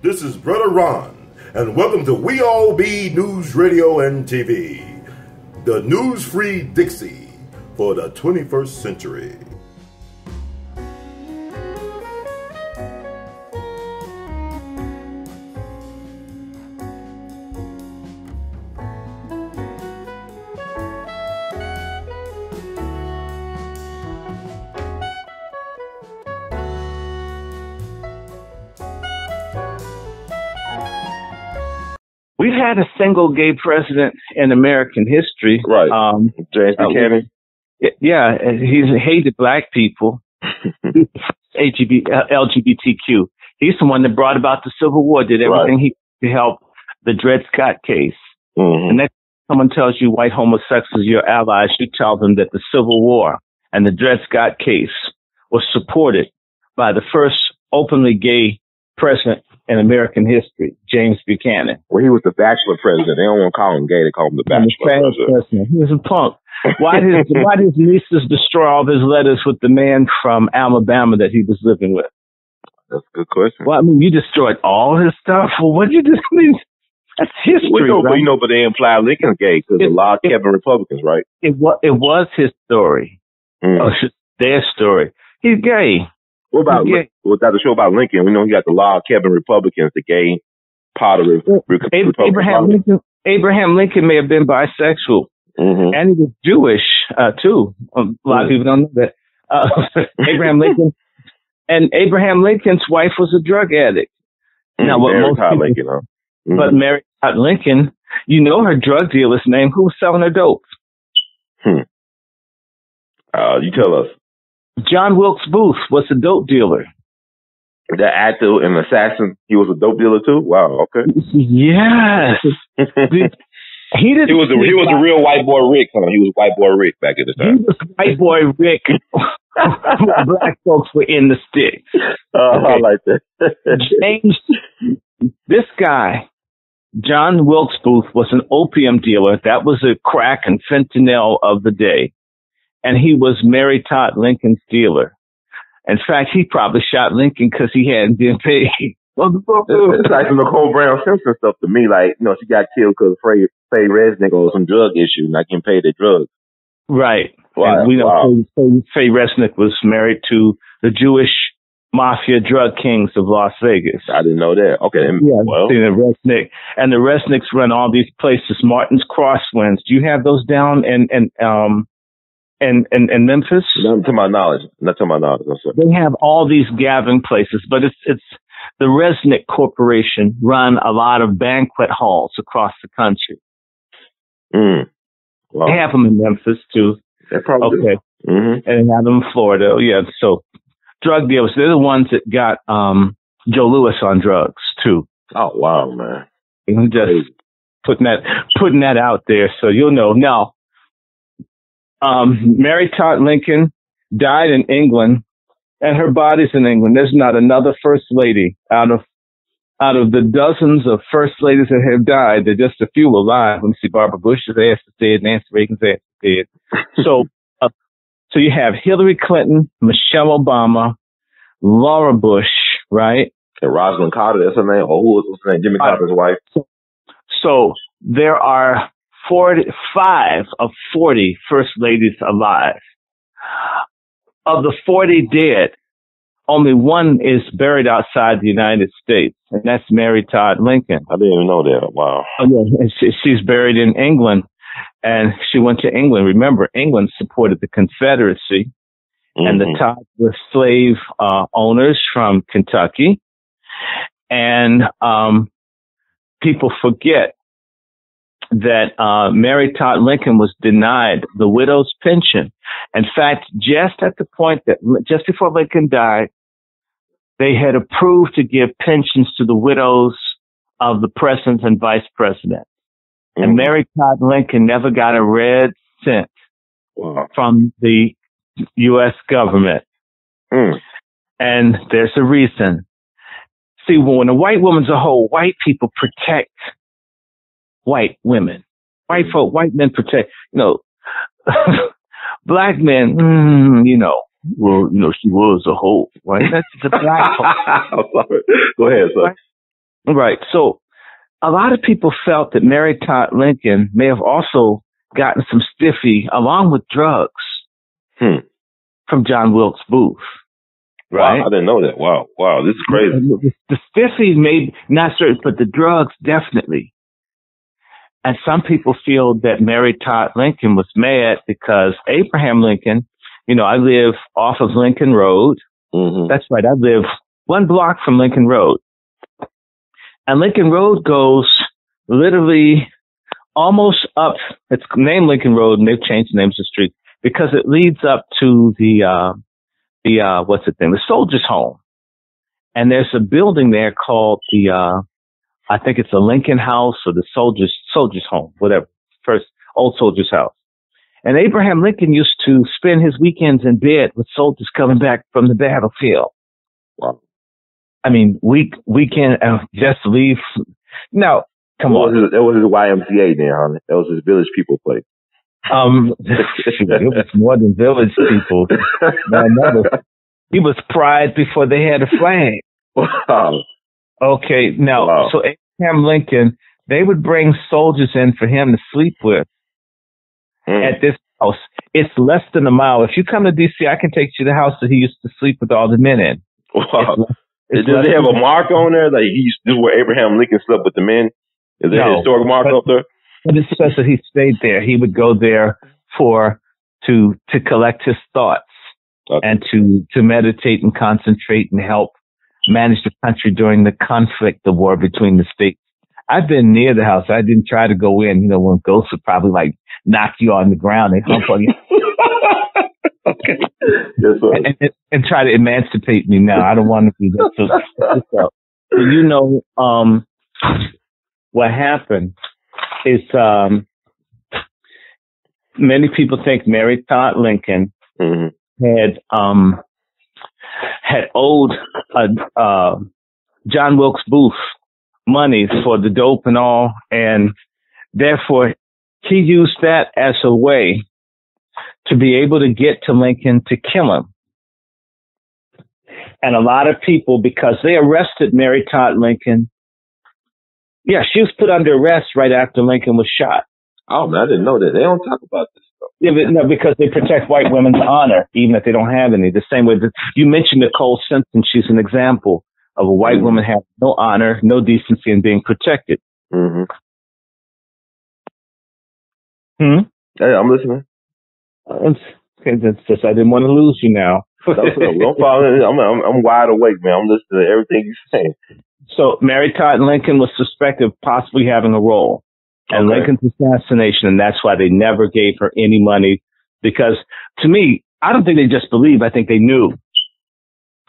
This is Brother Ron, and welcome to We All Be News Radio and TV, the news-free Dixie for the 21st century. We've had a single gay president in American history. Right. James Buchanan. Yeah, he hated black people. LGBTQ. He's the one that brought about the Civil War, did everything he could to help the Dred Scott case. Mm-hmm. And next time someone tells you white homosexuals are your allies, you tell them that the Civil War and the Dred Scott case was supported by the first openly gay president in American history, James Buchanan. Well, he was the bachelor president. They don't want to call him gay. They call him the bachelor president. He was a punk. Why did his nieces destroy all of his letters with the man from Alabama that he was living with? That's a good question. Well, I mean, you destroyed all his stuff. Well, what did you just mean? That's history, well, right? But they imply Lincoln's gay because a lot of Kevin Republicans, right? It was his story. It's their story. He's gay. What about the show about Lincoln? We know he got the law of Kevin Republicans, the gay part of Abraham Lincoln may have been bisexual, and he was Jewish too. A lot of people don't know that. Abraham Lincoln's wife was a drug addict. Now, but Mary Todd Lincoln, you know her drug dealer's name. Who was selling her dope? You tell us. John Wilkes Booth was a dope dealer. The actor and assassin, he was a dope dealer too? Wow, okay. Yes. He was a real white boy Rick, huh? He was white boy Rick back at the time. He was white boy Rick. Black folks were in the sticks. I like that. This guy, John Wilkes Booth, was an opium dealer. That was a crack and fentanyl of the day. And he was Mary Todd Lincoln's dealer. In fact, he probably shot Lincoln because he hadn't been paid. It's like some Nicole Brown Simpson stuff to me. Like, she got killed because Faye Resnick or some drug issue, not getting paid their drugs. Right. Wow. And we know Faye Resnick was married to the Jewish mafia drug kings of Las Vegas. I didn't know that. Okay. Yeah, Resnick. And the Resnicks run all these places. Martin's Crosswinds. Do you have those down in Memphis? Not to my knowledge. No, sir. They have all these gathering places, but it's the Resnick Corporation run a lot of banquet halls across the country. Wow. They have them in Memphis too. They probably do. And they have them in Florida. Yeah. So drug dealers, they're the ones that got Joe Louis on drugs too. Oh wow, man! Just putting that out there so you'll know. Now, Mary Todd Lincoln died in England, and her body's in England. There's not another first lady out of the dozens of first ladies that have died. There's just a few alive. Let me see. Barbara Bush's ass is dead. Nancy Reagan's ass is dead. So you have Hillary Clinton, Michelle Obama, Laura Bush, right? And Rosalind Carter, that's her name. Or who was her name? Jimmy Carter's wife. So there are 45 of 40 first ladies alive. Of the 40 dead, only one is buried outside the United States, and that's Mary Todd Lincoln. I didn't even know that. Wow. Oh, yeah. She's buried in England, and she went to England. Remember, England supported the Confederacy, and the Todds were slave owners from Kentucky. And people forget that Mary Todd Lincoln was denied the widow's pension. In fact, just before Lincoln died, they had approved to give pensions to the widows of the president and vice president. And Mary Todd Lincoln never got a red cent from the U.S. government. And there's a reason. See, when a white woman's a whole, white people protect white women. White men protect, black men, Well, she was a hoe, right? That's the black hoe. I'm sorry. Go ahead, sir. Right. So a lot of people felt that Mary Todd Lincoln may have also gotten some stiffy along with drugs from John Wilkes Booth. Right? Wow, I didn't know that. Wow, this is crazy. The stiffy maybe not certain, but the drugs definitely. And some people feel that Mary Todd Lincoln was mad because Abraham Lincoln, I live off of Lincoln Road. Mm-hmm. That's right. I live 1 block from Lincoln Road. And Lincoln Road goes literally almost up. It's named Lincoln Road, and they've changed the names of the street because it leads up to the Soldiers' Home. And there's a building there called I think it's the Lincoln House or the Soldiers' Home, whatever, first old Soldiers' House. And Abraham Lincoln used to spend his weekends in bed with soldiers coming back from the battlefield. Wow. I mean, weekend just leave. No, come on. That was his YMCA then, huh? That was his village people place. It was more than village people. He was pride before they had a flag. Wow. Okay, now, So Abraham Lincoln, they would bring soldiers in for him to sleep with at this house. It's less than a mile. If you come to D.C., I can take you to the house that he used to sleep with all the men in. Wow. Does they have a mark on there? Like this is where Abraham Lincoln slept with the men? Is there a historic mark up there? But it says that he stayed there. He would go there to collect his thoughts and to meditate and concentrate and help manage the country during the conflict, the war between the states. I've been near the house. I didn't try to go in. When ghosts would probably knock you on the ground and hump on you. Okay. Yes, sir. And try to emancipate me now. I don't want to be that. So, what happened is many people think Mary Todd Lincoln had owed John Wilkes Booth money for the dope and all, and therefore he used that as a way to be able to get to Lincoln to kill him. And a lot of people, because they arrested Mary Todd Lincoln, she was put under arrest right after Lincoln was shot. Oh, man, I didn't know that. They don't talk about this stuff. Yeah, but no, because they protect white women's honor, even if they don't have any. The same way that you mentioned Nicole Simpson, she's an example of a white woman having no honor, no decency, and being protected. Mm-hmm. Hey, I'm listening. Okay, just I didn't want to lose you now. I'm wide awake, man. I'm listening to everything you're saying. So Mary Todd Lincoln was suspected of possibly having a role in Lincoln's assassination, and that's why they never gave her any money. Because to me, I don't think they just believed. I think they knew.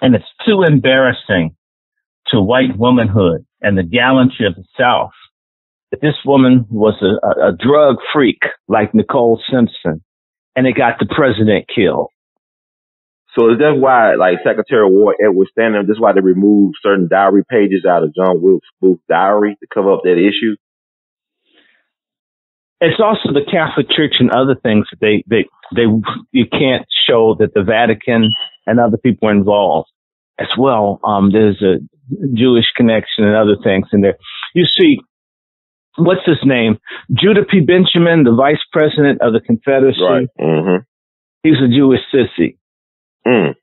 And it's too embarrassing to white womanhood and the gallantry of the South that this woman was a drug freak like Nicole Simpson, and it got the president killed. So is that why, Secretary of War Edward Stanton, this is why they removed certain diary pages out of John Wilkes Booth's diary to cover up that issue? It's also the Catholic Church and other things that you can't show that the Vatican and other people are involved as well. There's a Jewish connection and other things in there. You see, what's his name? Judah P. Benjamin, the vice president of the Confederacy. Right. Mm-hmm. He's a Jewish sissy. Mm.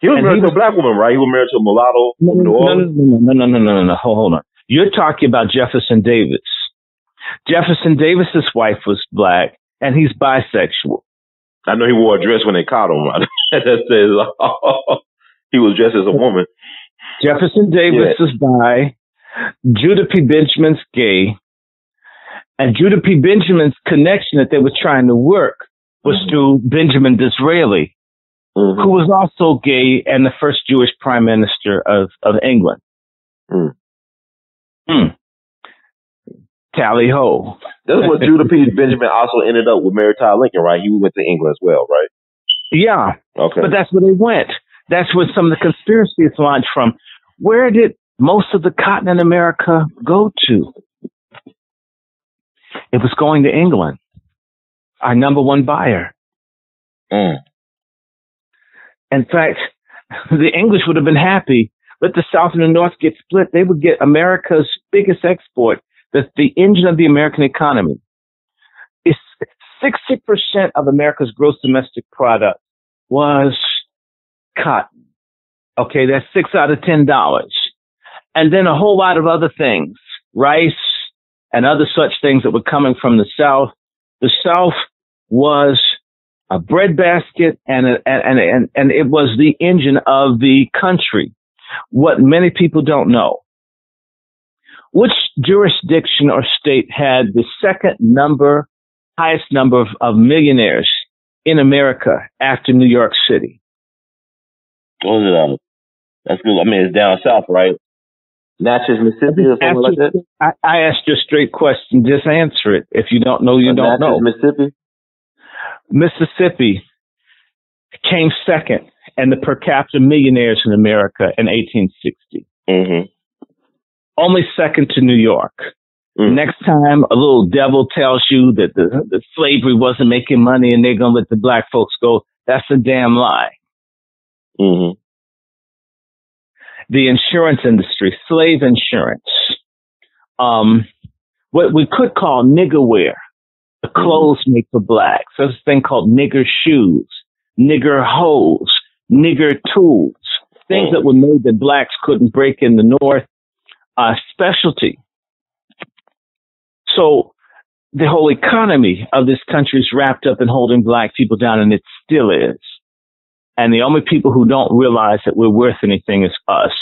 He was married to a black woman, right? He was married to a mulatto. No. Hold on. You're talking about Jefferson Davis. Jefferson Davis's wife was black, and he's bisexual. I know he wore a dress when they caught him. That says he was dressed as a woman. Jefferson Davis is bi. Judah P. Benjamin's gay. And Judah P. Benjamin's connection that they were trying to work was through Benjamin Disraeli, who was also gay and the first Jewish prime minister of England. Tally ho. That's what Judah P. Benjamin also ended up with Mary Todd Lincoln, right? He went to England as well, right? Yeah. Okay. But that's where they went. That's where some of the conspiracies launched from. Where did most of the cotton in America go to? It was going to England, our number one buyer. And In fact, the English would have been happy. Let the South and the North get split. They would get America's biggest export, the engine of the American economy. It's 60% of America's gross domestic product was cotton. Okay, that's $6 out of $10. And then a whole lot of other things, rice and other such things that were coming from the South. The South was a breadbasket, and it was the engine of the country. What many people don't know: which jurisdiction or state had the highest number of millionaires in America after New York City? What was it? That's good. I mean, it's down south, right? Natchez, Mississippi, or something like that. I asked you a straight question. Just answer it. If you don't know, you don't know. Mississippi. Mississippi came second in the per capita millionaires in America in 1860. Mm-hmm. Only second to New York. Mm-hmm. Next time a little devil tells you that the slavery wasn't making money and they're going to let the black folks go, that's a damn lie. Mm-hmm. The insurance industry, slave insurance, what we could call nigger wear, the clothes made for blacks. There's a thing called nigger shoes, nigger hose, nigger tools, things that were made that blacks couldn't break in the North, specialty. So the whole economy of this country is wrapped up in holding black people down, and it still is. And the only people who don't realize that we're worth anything is us.